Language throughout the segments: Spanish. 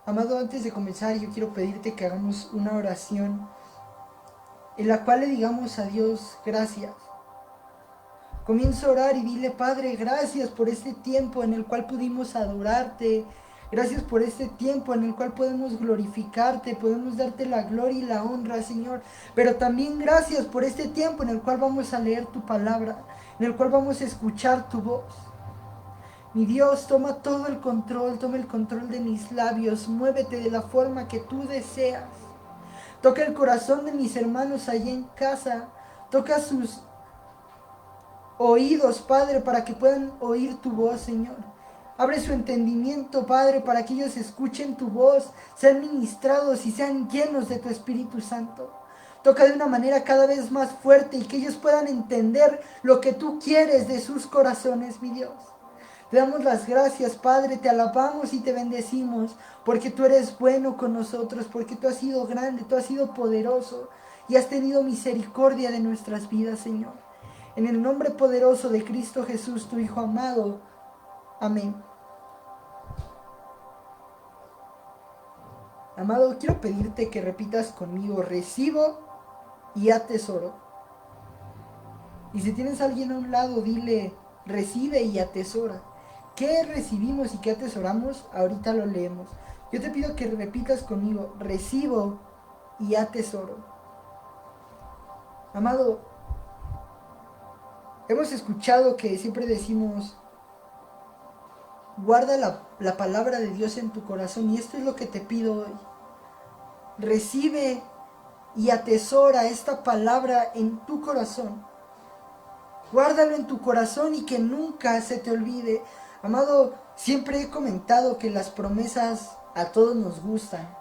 Amado, antes de comenzar, yo quiero pedirte que hagamos una oración en la cual le digamos a Dios gracias. Comienza a orar y dile: Padre, gracias por este tiempo en el cual pudimos adorarte. Gracias por este tiempo en el cual podemos glorificarte, podemos darte la gloria y la honra, Señor. Pero también gracias por este tiempo en el cual vamos a leer tu palabra, en el cual vamos a escuchar tu voz. Mi Dios, toma todo el control, toma el control de mis labios, muévete de la forma que tú deseas. Toca el corazón de mis hermanos allá en casa, toca sus oídos, Padre, para que puedan oír tu voz, Señor. Abre su entendimiento, Padre, para que ellos escuchen tu voz, sean ministrados y sean llenos de tu Espíritu Santo. Toca de una manera cada vez más fuerte y que ellos puedan entender lo que tú quieres de sus corazones, mi Dios. Te damos las gracias, Padre, te alabamos y te bendecimos, porque tú eres bueno con nosotros, porque tú has sido grande, tú has sido poderoso y has tenido misericordia de nuestras vidas, Señor. En el nombre poderoso de Cristo Jesús, tu Hijo amado. Amén. Amado, quiero pedirte que repitas conmigo: recibo y atesoro. Y si tienes a alguien a un lado, dile: recibe y atesora. ¿Qué recibimos y qué atesoramos? Ahorita lo leemos. Yo te pido que repitas conmigo: recibo y atesoro. Amado, hemos escuchado que siempre decimos: guarda la palabra de Dios en tu corazón, y esto es lo que te pido hoy. Recibe y atesora esta palabra en tu corazón. Guárdalo en tu corazón y que nunca se te olvide. Amado, siempre he comentado que las promesas a todos nos gustan.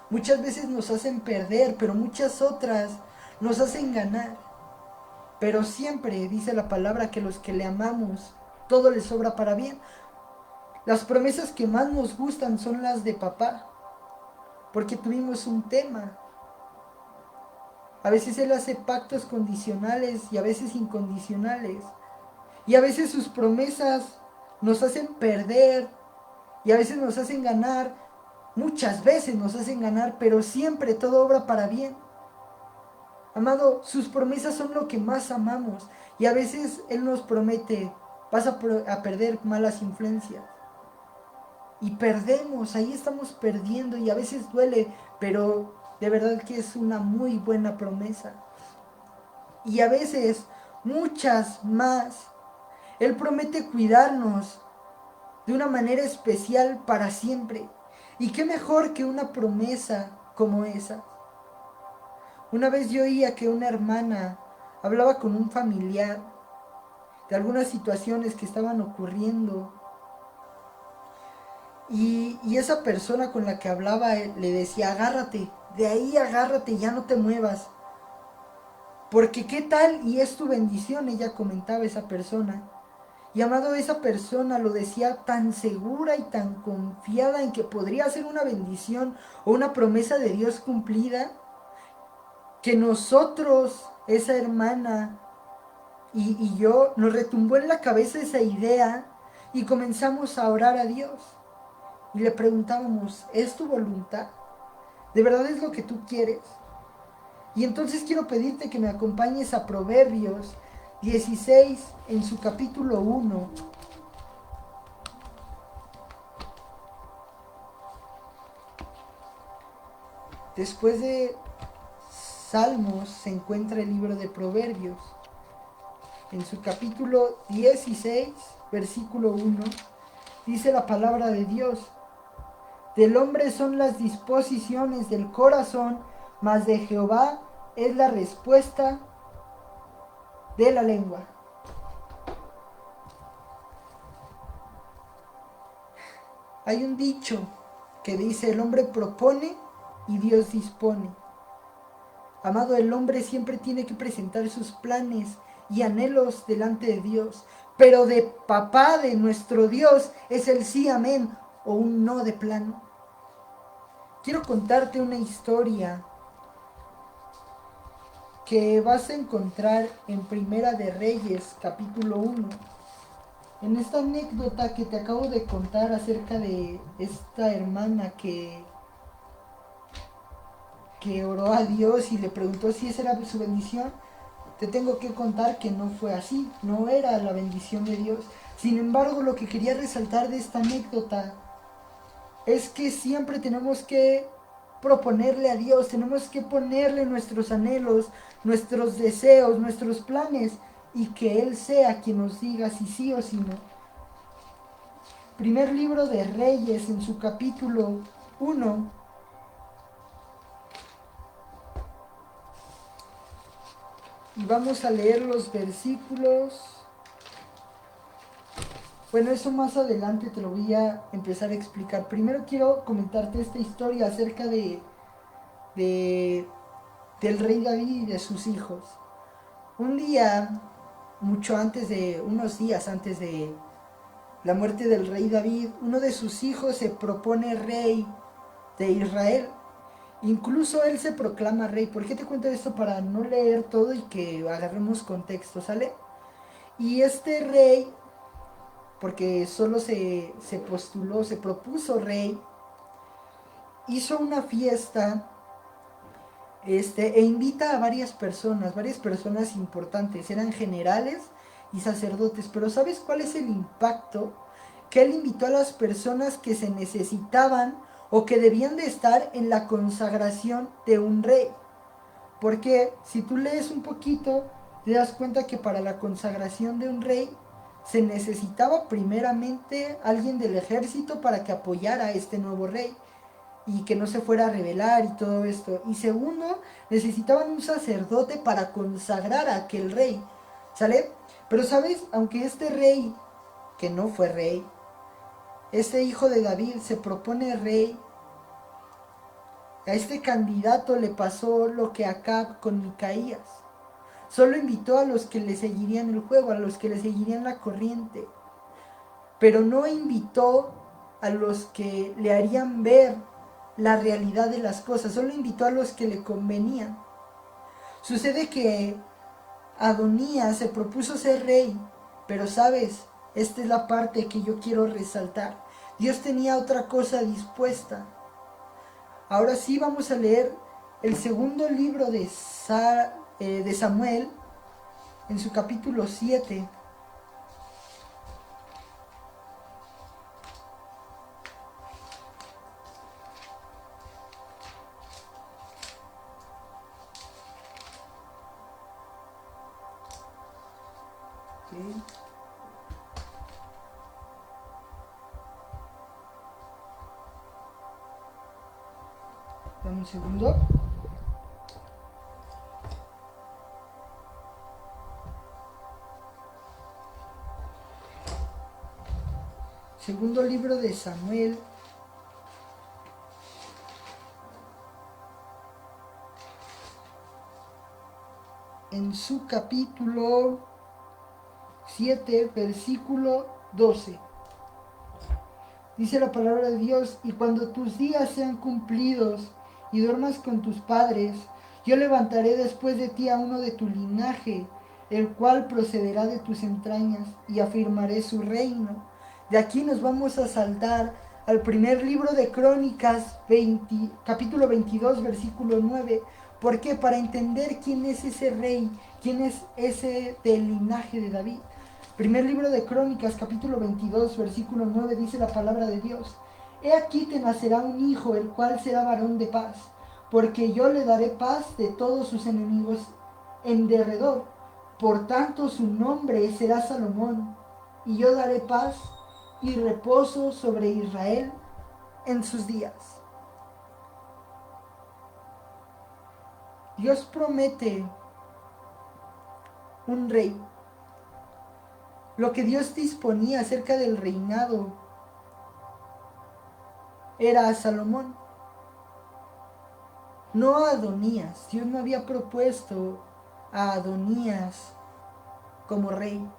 Muchas veces nos hacen perder, pero muchas otras nos hacen ganar. Pero siempre dice la palabra que los que le amamos, todo les sobra para bien. Las promesas que más nos gustan son las de papá, porque tuvimos un tema. A veces Él hace pactos condicionales y a veces incondicionales. Y a veces sus promesas nos hacen perder y a veces nos hacen ganar. Muchas veces nos hacen ganar, pero siempre todo obra para bien. Amado, sus promesas son lo que más amamos. Y a veces Él nos promete: vas a perder malas influencias. Y perdemos, ahí estamos perdiendo y a veces duele, pero de verdad que es una muy buena promesa. Y a veces muchas más. Él promete cuidarnos de una manera especial para siempre. Y qué mejor que una promesa como esa. Una vez yo oía que una hermana hablaba con un familiar de algunas situaciones que estaban ocurriendo. Y esa persona con la que hablaba le decía: agárrate, de ahí agárrate, ya no te muevas. Porque qué tal y es tu bendición, ella comentaba, esa persona. Y amado, esa persona lo decía tan segura y tan confiada en que podría ser una bendición o una promesa de Dios cumplida, que nosotros, esa hermana y yo, nos retumbó en la cabeza esa idea y comenzamos a orar a Dios. Y le preguntábamos: ¿es tu voluntad? ¿De verdad es lo que tú quieres? Y entonces quiero pedirte que me acompañes a Proverbios 16 en su capítulo 1. Después de Salmos se encuentra el libro de Proverbios. En su capítulo 16, versículo 1, dice la palabra de Dios: del hombre son las disposiciones del corazón, mas de Jehová es la respuesta de la lengua. Hay un dicho que dice: el hombre propone y Dios dispone. Amado, el hombre siempre tiene que presentar sus planes y anhelos delante de Dios, pero de papá, de nuestro Dios, es el sí, amén, o un no de plano. Quiero contarte una historia que vas a encontrar en Primera de Reyes, capítulo 1. En esta anécdota que te acabo de contar acerca de esta hermana que oró a Dios y le preguntó si esa era su bendición, te tengo que contar que no fue así, no era la bendición de Dios. Sin embargo, lo que quería resaltar de esta anécdota es que siempre tenemos que proponerle a Dios, tenemos que ponerle nuestros anhelos, nuestros deseos, nuestros planes y que Él sea quien nos diga si sí o si no. Primer libro de Reyes en su capítulo 1. Y vamos a leer los versículos. Bueno, eso más adelante te lo voy a empezar a explicar. Primero quiero comentarte esta historia acerca de del rey David y de sus hijos. Un día, unos días antes de la muerte del rey David, uno de sus hijos se propone rey de Israel. Incluso él se proclama rey. ¿Por qué te cuento esto? Para no leer todo y que agarremos contexto, ¿sale? Y este rey, porque solo se postuló, se propuso rey, hizo una fiesta e invita a varias personas importantes, eran generales y sacerdotes, pero ¿sabes cuál es el impacto? Que él invitó a las personas que se necesitaban o que debían de estar en la consagración de un rey. Porque si tú lees un poquito, te das cuenta que para la consagración de un rey se necesitaba primeramente alguien del ejército para que apoyara a este nuevo rey y que no se fuera a rebelar y todo esto. Y segundo, necesitaban un sacerdote para consagrar a aquel rey. ¿Sale? Pero sabes, aunque este rey, que no fue rey, este hijo de David se propone rey, a este candidato le pasó lo que Acab con Micaías. Solo invitó a los que le seguirían el juego, a los que le seguirían la corriente. Pero no invitó a los que le harían ver la realidad de las cosas. Solo invitó a los que le convenían. Sucede que Adonías se propuso ser rey, pero sabes, esta es la parte que yo quiero resaltar. Dios tenía otra cosa dispuesta. Ahora sí vamos a leer el segundo libro de Samuel, en su capítulo 7. Okay. Dame un segundo. Segundo libro de Samuel, en su capítulo 7, versículo 12. Dice la palabra de Dios: y cuando tus días sean cumplidos y duermas con tus padres, yo levantaré después de ti a uno de tu linaje, el cual procederá de tus entrañas, y afirmaré su reino. De aquí nos vamos a saltar al primer libro de Crónicas, capítulo 22, versículo 9. ¿Por qué? Para entender quién es ese rey, quién es ese del linaje de David. Primer libro de Crónicas, capítulo 22, versículo 9, dice la palabra de Dios: He aquí te nacerá un hijo, el cual será varón de paz, porque yo le daré paz de todos sus enemigos en derredor. Por tanto su nombre será Salomón, y yo daré paz y reposo sobre Israel en sus días. Dios promete un rey. Lo que Dios disponía acerca del reinado era a Salomón, no a Adonías. Dios no había propuesto a Adonías como rey.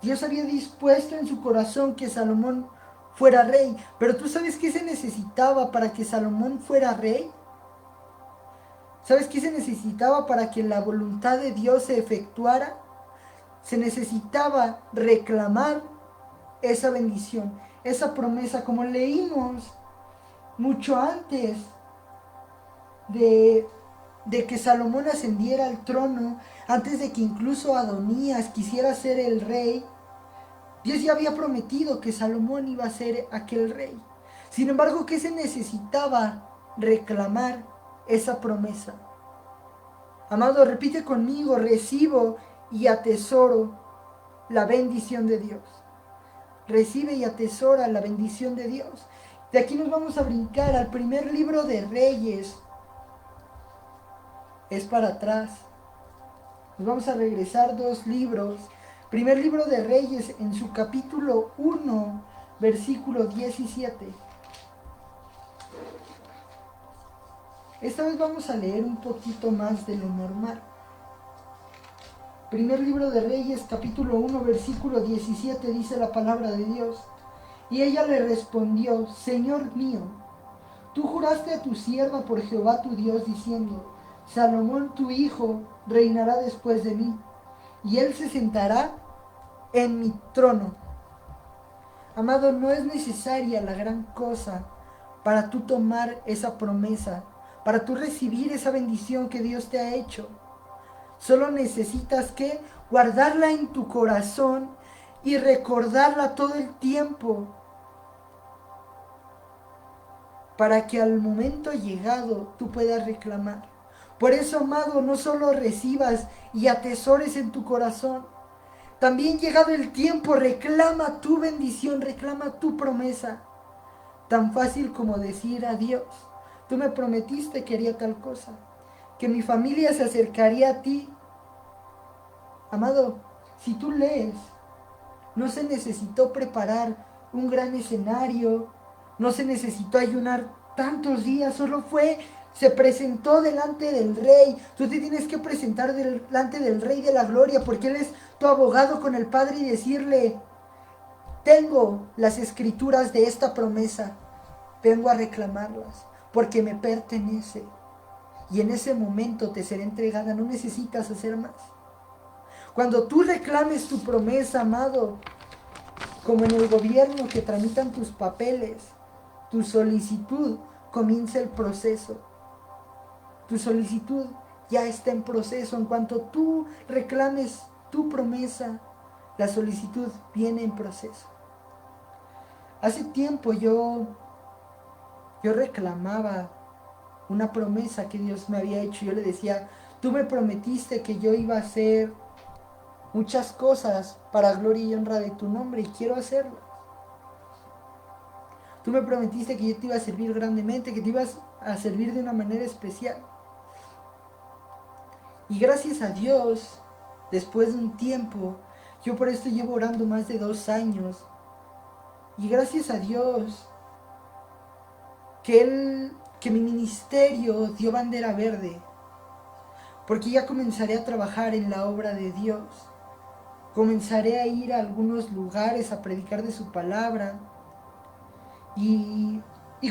Dios había dispuesto en su corazón que Salomón fuera rey. Pero ¿tú sabes qué se necesitaba para que Salomón fuera rey? ¿Sabes qué se necesitaba para que la voluntad de Dios se efectuara? Se necesitaba reclamar esa bendición, esa promesa, como leímos mucho antes de, de que Salomón ascendiera al trono, antes de que incluso Adonías quisiera ser el rey. Dios ya había prometido que Salomón iba a ser aquel rey. Sin embargo, ¿qué se necesitaba? Reclamar esa promesa. Amado, repite conmigo: recibo y atesoro la bendición de Dios. Recibe y atesora la bendición de Dios. De aquí nos vamos a brincar al primer libro de Reyes. Es para atrás. Nos vamos a regresar 2 libros. Primer libro de Reyes, en su capítulo 1, versículo 17. Esta vez vamos a leer un poquito más de lo normal. Primer libro de Reyes, capítulo 1, versículo 17, dice la palabra de Dios. Y ella le respondió: Señor mío, tú juraste a tu sierva por Jehová tu Dios, diciendo: Salomón tu hijo reinará después de mí, y él se sentará en mi trono. Amado, no es necesaria la gran cosa para tú tomar esa promesa, para tú recibir esa bendición que Dios te ha hecho. Solo necesitas que guardarla en tu corazón y recordarla todo el tiempo, para que al momento llegado tú puedas reclamar. Por eso, amado, no solo recibas y atesores en tu corazón, también llegado el tiempo, reclama tu bendición, reclama tu promesa. Tan fácil como decir a Dios: tú me prometiste que haría tal cosa, que mi familia se acercaría a ti. Amado, si tú lees, no se necesitó preparar un gran escenario, no se necesitó ayunar tantos días, se presentó delante del rey. Tú te tienes que presentar delante del rey de la gloria, porque él es tu abogado con el Padre, y decirle: tengo las escrituras de esta promesa, vengo a reclamarlas, porque me pertenece. Y en ese momento te será entregada, no necesitas hacer más. Cuando tú reclames tu promesa, amado, como en el gobierno que tramitan tus papeles, tu solicitud, comienza el proceso. Tu solicitud ya está en proceso. En cuanto tú reclames tu promesa, la solicitud viene en proceso. Hace tiempo yo reclamaba una promesa que Dios me había hecho. Yo le decía: tú me prometiste que yo iba a hacer muchas cosas para gloria y honra de tu nombre, y quiero hacerlo. Tú me prometiste que yo te iba a servir grandemente, que te ibas a servir de una manera especial. Y gracias a Dios, después de un tiempo, yo por esto llevo orando más de 2 años. Y gracias a Dios que mi ministerio dio bandera verde, porque ya comenzaré a trabajar en la obra de Dios. Comenzaré a ir a algunos lugares a predicar de su palabra, y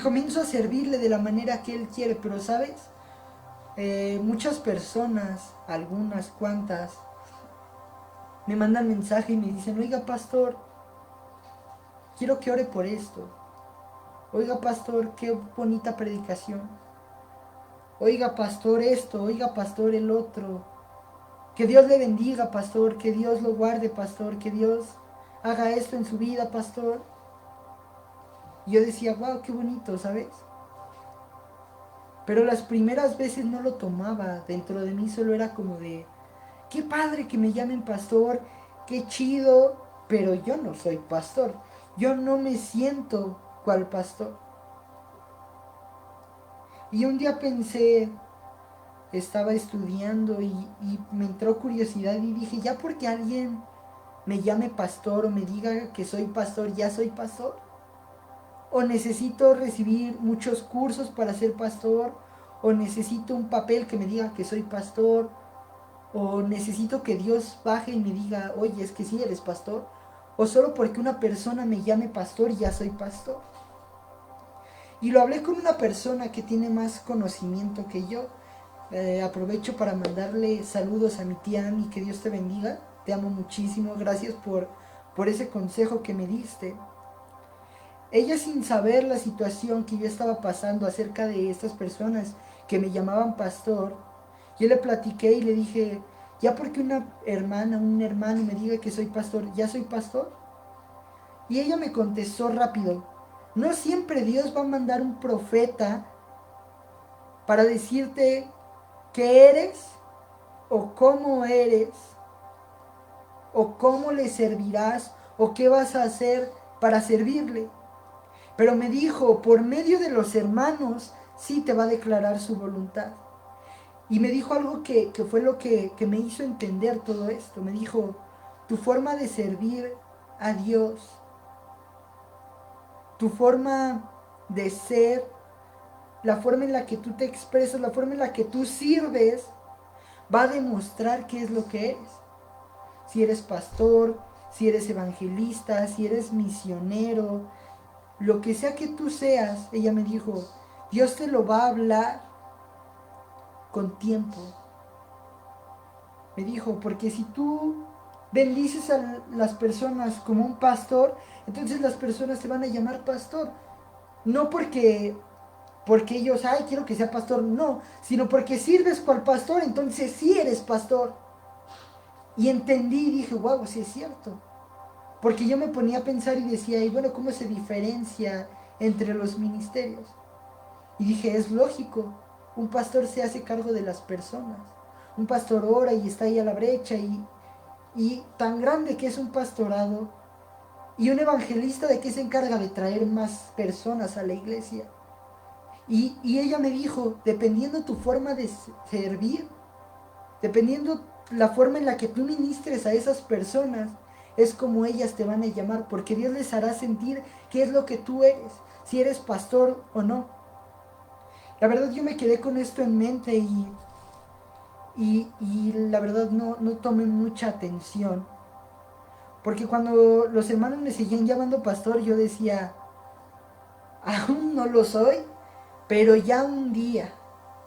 comienzo a servirle de la manera que Él quiere. Pero ¿sabes? Muchas personas, algunas cuantas, me mandan mensaje y me dicen: oiga, pastor, quiero que ore por esto. Oiga, pastor, qué bonita predicación. Oiga, pastor, esto. Oiga, pastor, el otro. Que Dios le bendiga, pastor. Que Dios lo guarde, pastor. Que Dios haga esto en su vida, pastor. Y yo decía: wow, qué bonito, ¿sabes? Pero las primeras veces no lo tomaba. Dentro de mí solo era como de: qué padre que me llamen pastor, qué chido, pero yo no soy pastor. Yo no me siento cual pastor. Y un día pensé, estaba estudiando y me entró curiosidad y dije: ya porque alguien me llame pastor o me diga que soy pastor, ¿ya soy pastor? ¿O necesito recibir muchos cursos para ser pastor? ¿O necesito un papel que me diga que soy pastor? ¿O necesito que Dios baje y me diga: oye, es que sí eres pastor? ¿O solo porque una persona me llame pastor ya soy pastor? Y lo hablé con una persona que tiene más conocimiento que yo. Aprovecho para mandarle saludos a mi tía Ani, que Dios te bendiga. Te amo muchísimo, gracias por ese consejo que me diste. Ella, sin saber la situación que yo estaba pasando acerca de estas personas que me llamaban pastor, yo le platiqué y le dije, ya porque una hermana, un hermano me diga que soy pastor, ¿ya soy pastor? Y ella me contestó rápido, no siempre Dios va a mandar un profeta para decirte qué eres o cómo le servirás o qué vas a hacer para servirle. Pero me dijo, por medio de los hermanos, sí te va a declarar su voluntad. Y me dijo algo que fue lo que me hizo entender todo esto. Me dijo, tu forma de servir a Dios, tu forma de ser, la forma en la que tú te expresas, la forma en la que tú sirves, va a demostrar qué es lo que eres. Si eres pastor, si eres evangelista, si eres misionero, lo que sea que tú seas, ella me dijo, Dios te lo va a hablar con tiempo. Me dijo, porque si tú bendices a las personas como un pastor, entonces las personas te van a llamar pastor. No porque ellos, ay, quiero que sea pastor, no, sino porque sirves cual pastor, entonces sí eres pastor. Y entendí y dije, wow, sí es cierto. Porque yo me ponía a pensar y decía, y bueno, ¿cómo se diferencia entre los ministerios? Y dije, es lógico, un pastor se hace cargo de las personas. Un pastor ora y está ahí a la brecha y tan grande que es un pastorado. Y un evangelista de qué se encarga de traer más personas a la iglesia. Y ella me dijo, dependiendo tu forma de servir, dependiendo la forma en la que tú ministres a esas personas, es como ellas te van a llamar, porque Dios les hará sentir qué es lo que tú eres, si eres pastor o no. La verdad yo me quedé con esto en mente y la verdad no tomé mucha atención. Porque cuando los hermanos me seguían llamando pastor, yo decía, aún no lo soy, pero ya un día,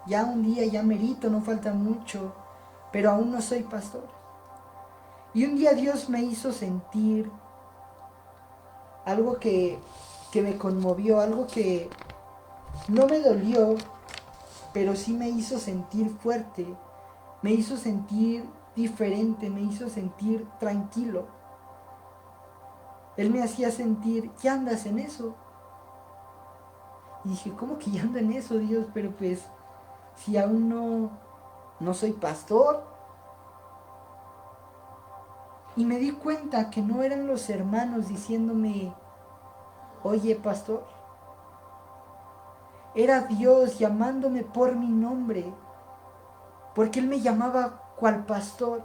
ya merito, no falta mucho, pero aún no soy pastor. Y un día Dios me hizo sentir algo que me conmovió, algo que no me dolió, pero sí me hizo sentir fuerte, me hizo sentir diferente, me hizo sentir tranquilo. Él me hacía sentir, ¿qué andas en eso? Y dije, ¿cómo que ya ando en eso, Dios? Pero pues, si aún no soy pastor. Y me di cuenta que no eran los hermanos diciéndome, oye, pastor. Era Dios llamándome por mi nombre, porque Él me llamaba cual pastor.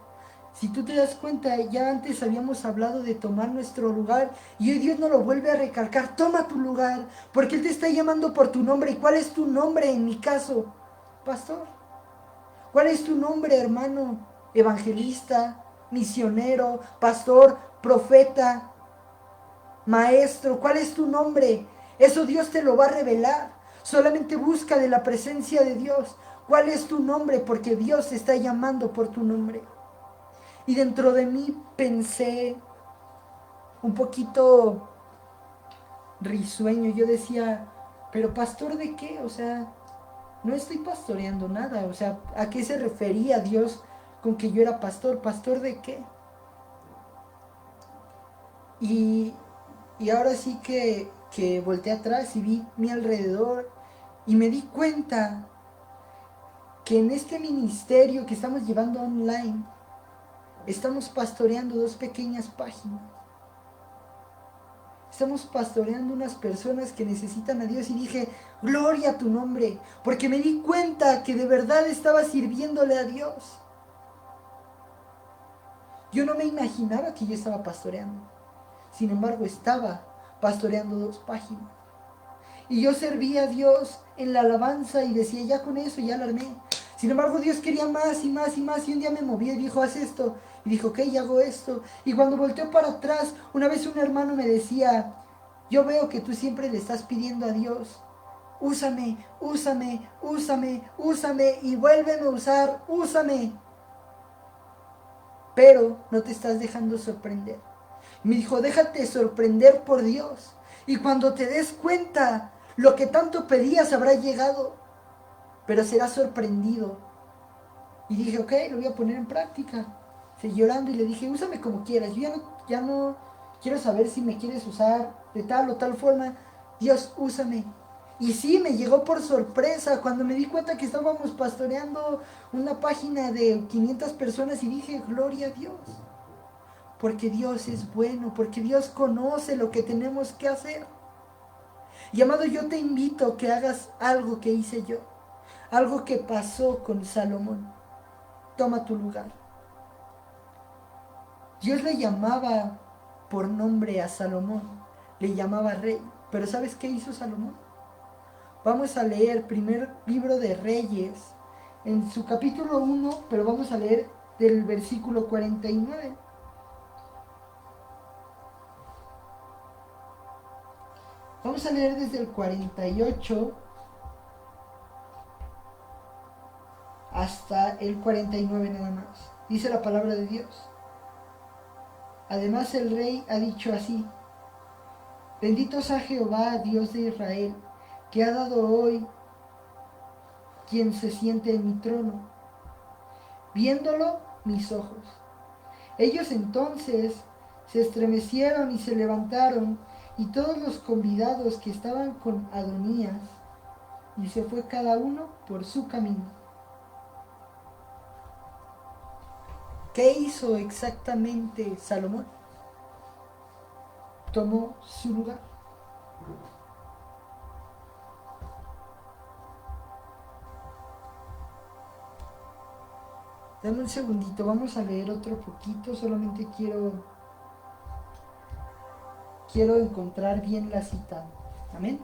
Si tú te das cuenta, ya antes habíamos hablado de tomar nuestro lugar y hoy Dios nos lo vuelve a recalcar, toma tu lugar, porque Él te está llamando por tu nombre. ¿Y cuál es tu nombre en mi caso? Pastor. ¿Cuál es tu nombre, hermano? Evangelista, misionero, pastor, profeta, maestro. ¿Cuál es tu nombre? Eso Dios te lo va a revelar. Solamente busca de la presencia de Dios. ¿Cuál es tu nombre? Porque Dios te está llamando por tu nombre. Y dentro de mí pensé un poquito risueño. Yo decía, pero pastor de qué? O sea, no estoy pastoreando nada. O sea, ¿a qué se refería Dios con que yo era pastor? ¿Pastor de qué? Y, y ahora sí que volteé atrás y vi mi alrededor y me di cuenta que en este ministerio que estamos llevando online, estamos pastoreando dos pequeñas páginas. Estamos pastoreando unas personas que necesitan a Dios y dije, gloria a tu nombre, porque me di cuenta que de verdad estaba sirviéndole a Dios. Yo no me imaginaba que yo estaba pastoreando. Sin embargo, estaba pastoreando dos páginas. Y yo servía a Dios en la alabanza y decía, ya con eso, ya la armé. Sin embargo, Dios quería más y más y más. Y un día me movió y dijo, haz esto. Y dijo, ok, ya hago esto. Y cuando volteó para atrás, una vez un hermano me decía, yo veo que tú siempre le estás pidiendo a Dios, úsame, úsame, úsame, úsame y vuélveme a usar, úsame. Pero no te estás dejando sorprender. Me dijo, déjate sorprender por Dios. Y cuando te des cuenta, lo que tanto pedías habrá llegado, pero serás sorprendido. Y dije, ok, lo voy a poner en práctica. Seguí llorando y le dije, úsame como quieras. Yo ya no quiero saber si me quieres usar de tal o tal forma. Dios, úsame. Y sí, me llegó por sorpresa cuando me di cuenta que estábamos pastoreando una página de 500 personas y dije, gloria a Dios. Porque Dios es bueno, porque Dios conoce lo que tenemos que hacer. Y amado, yo te invito a que hagas algo que hice yo, algo que pasó con Salomón. Toma tu lugar. Dios le llamaba por nombre a Salomón, le llamaba rey. Pero ¿sabes qué hizo Salomón? Vamos a leer primer libro de Reyes, en su capítulo 1, pero vamos a leer del versículo 49. Vamos a leer desde el 48 hasta el 49 nada más. Dice la palabra de Dios. Además el rey ha dicho así: bendito sea Jehová, Dios de Israel, que ha dado hoy quien se siente en mi trono, viéndolo mis ojos. Ellos entonces se estremecieron y se levantaron, y todos los convidados que estaban con Adonías, y se fue cada uno por su camino. ¿Qué hizo exactamente Salomón? Tomó su lugar. Dame un segundito, vamos a leer otro poquito, solamente quiero encontrar bien la cita. Amén.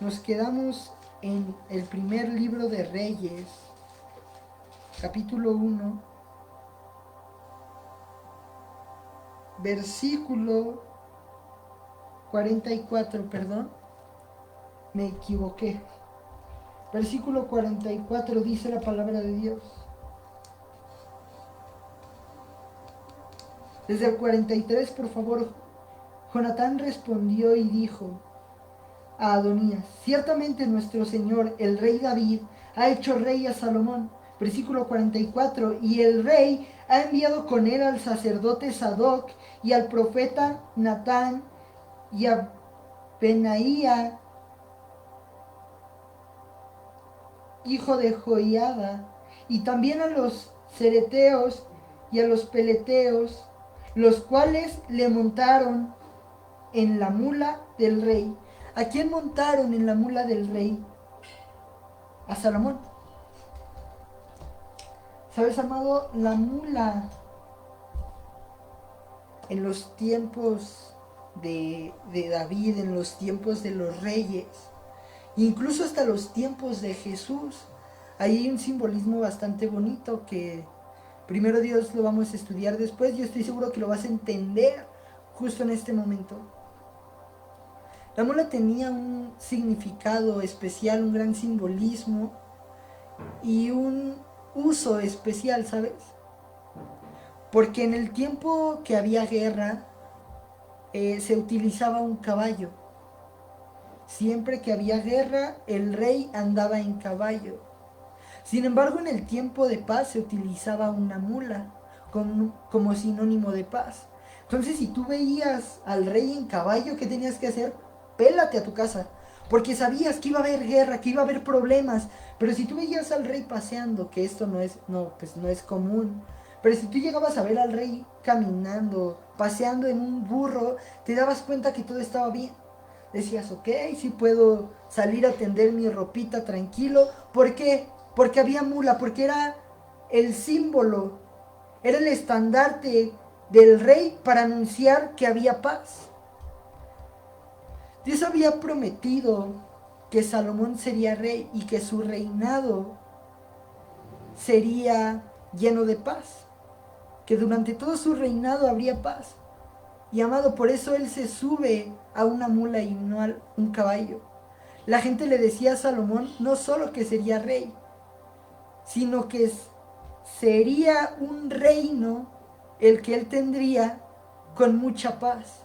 Nos quedamos en el primer libro de Reyes, capítulo 1, versículo 44, perdón, me equivoqué. Versículo 44 dice la palabra de Dios. Desde el 43, por favor. Jonatán respondió y dijo a Adonías: ciertamente nuestro señor, el rey David, ha hecho rey a Salomón. Versículo 44, y el rey ha enviado con él al sacerdote Sadoc y al profeta Natán y a Benaía, hijo de Joiada, y también a los cereteos y a los peleteos, los cuales le montaron en la mula del rey. ¿A quién montaron en la mula del rey? A Salomón. ¿Sabes, amado? La mula en los tiempos de David, en los tiempos de los reyes, incluso hasta los tiempos de Jesús, hay un simbolismo bastante bonito que primero Dios lo vamos a estudiar después. Yo estoy seguro que lo vas a entender justo en este momento. La mula tenía un significado especial, un gran simbolismo y un uso especial, ¿sabes? Porque en el tiempo que había guerra, se utilizaba un caballo. Siempre que había guerra, el rey andaba en caballo. Sin embargo, en el tiempo de paz se utilizaba una mula como sinónimo de paz. Entonces, si tú veías al rey en caballo, ¿qué tenías que hacer? Pélate a tu casa, porque sabías que iba a haber guerra, que iba a haber problemas. Pero si tú veías al rey paseando, que esto no es común, pero si tú llegabas a ver al rey caminando, paseando en un burro, te dabas cuenta que todo estaba bien. Decías, ok, sí puedo salir a tender mi ropita tranquilo. ¿Por qué? Porque había mula, porque era el símbolo, era el estandarte del rey para anunciar que había paz. Dios había prometido que Salomón sería rey y que su reinado sería lleno de paz, que durante todo su reinado habría paz. Y amado, por eso él se sube a una mula y no a un caballo. La gente le decía a Salomón no solo que sería rey, sino que sería un reino el que él tendría con mucha paz.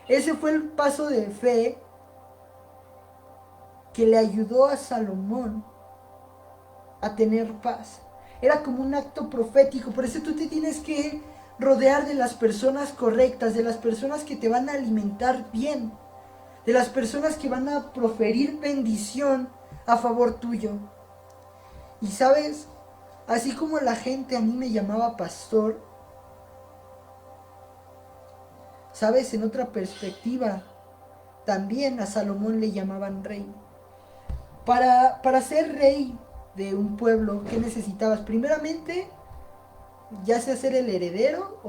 Ese fue el paso de fe que le ayudó a Salomón a tener paz. Era como un acto profético. Por eso tú te tienes que rodear de las personas correctas, de las personas que te van a alimentar bien, de las personas que van a proferir bendición a favor tuyo. Y sabes, así como la gente a mí me llamaba pastor, sabes, en otra perspectiva, también a Salomón le llamaban rey. Para ser rey de un pueblo, ¿qué necesitabas? Primeramente, ya sea ser el heredero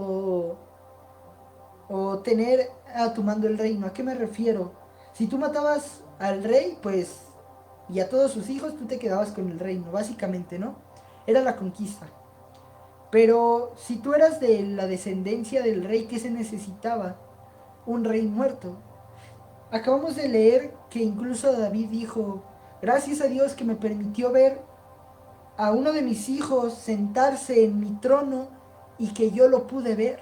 o tener a tu mando el reino. ¿A qué me refiero? Si tú matabas al rey, pues, y a todos sus hijos, tú te quedabas con el reino, básicamente, ¿no? Era la conquista. Pero si tú eras de la descendencia del rey, ¿qué se necesitaba? Un rey muerto. Acabamos de leer que incluso David dijo: gracias a Dios que me permitió ver a uno de mis hijos sentarse en mi trono y que yo lo pude ver.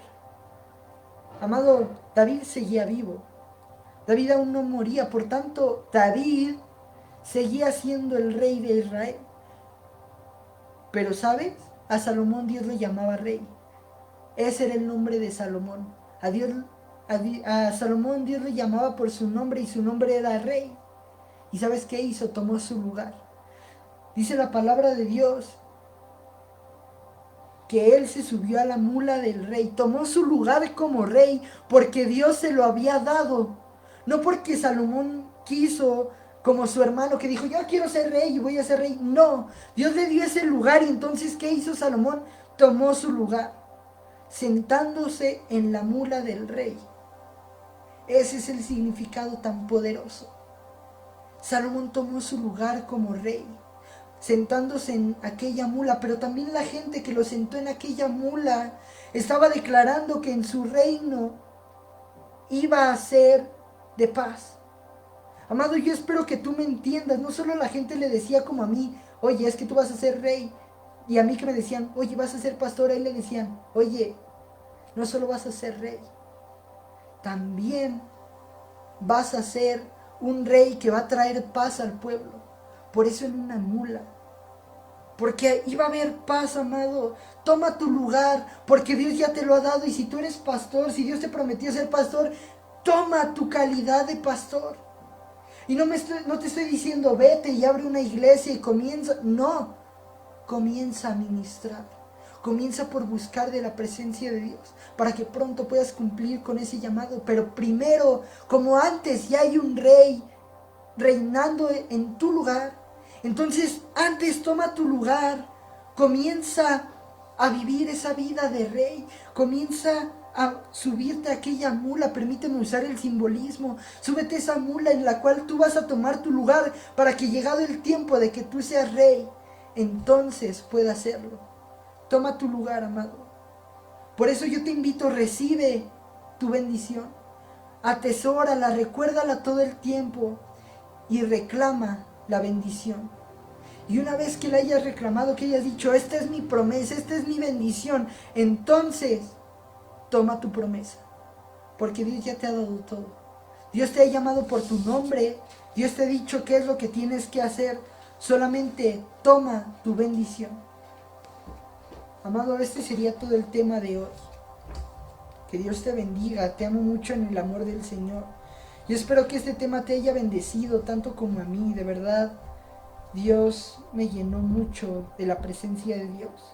Amado, David seguía vivo. David aún no moría, por tanto, David seguía siendo el rey de Israel. Pero, ¿sabes? A Salomón Dios lo llamaba rey. Ese era el nombre de Salomón. A Salomón Dios le llamaba por su nombre y su nombre era rey. ¿Y sabes qué hizo? Tomó su lugar. Dice la palabra de Dios que él se subió a la mula del rey, tomó su lugar como rey porque Dios se lo había dado, no porque Salomón quiso, como su hermano que dijo: yo quiero ser rey y voy a ser rey. No, Dios le dio ese lugar. Y entonces, ¿qué hizo Salomón? Tomó su lugar, sentándose en la mula del rey. Ese es el significado tan poderoso. Salomón tomó su lugar como rey, sentándose en aquella mula, pero también la gente que lo sentó en aquella mula estaba declarando que en su reino iba a ser de paz. Amado, yo espero que tú me entiendas. No solo la gente le decía como a mí: oye, es que tú vas a ser rey. Y a mí que me decían: oye, vas a ser pastor. A él le decían: oye, no solo vas a ser rey, también vas a ser un rey que va a traer paz al pueblo. Por eso en una mula, porque iba a haber paz, amado. Toma tu lugar, porque Dios ya te lo ha dado. Y si tú eres pastor, si Dios te prometió ser pastor, toma tu calidad de pastor. Y no te estoy diciendo vete y abre una iglesia y comienza. No, comienza a ministrar. Comienza por buscar de la presencia de Dios, para que pronto puedas cumplir con ese llamado. Pero primero, como antes ya hay un rey reinando en tu lugar, entonces antes toma tu lugar, comienza a vivir esa vida de rey, comienza a subirte a aquella mula. Permíteme usar el simbolismo: súbete a esa mula en la cual tú vas a tomar tu lugar, para que llegado el tiempo de que tú seas rey, entonces pueda hacerlo. Toma tu lugar, amado. Por eso yo te invito: recibe tu bendición, atesórala, recuérdala todo el tiempo y reclama la bendición. Y una vez que la hayas reclamado, que hayas dicho: esta es mi promesa, esta es mi bendición, entonces toma tu promesa, porque Dios ya te ha dado todo. Dios te ha llamado por tu nombre, Dios te ha dicho qué es lo que tienes que hacer. Solamente toma tu bendición. Amado, este sería todo el tema de hoy. Que Dios te bendiga. Te amo mucho en el amor del Señor. Yo espero que este tema te haya bendecido tanto como a mí. De verdad, Dios me llenó mucho de la presencia de Dios.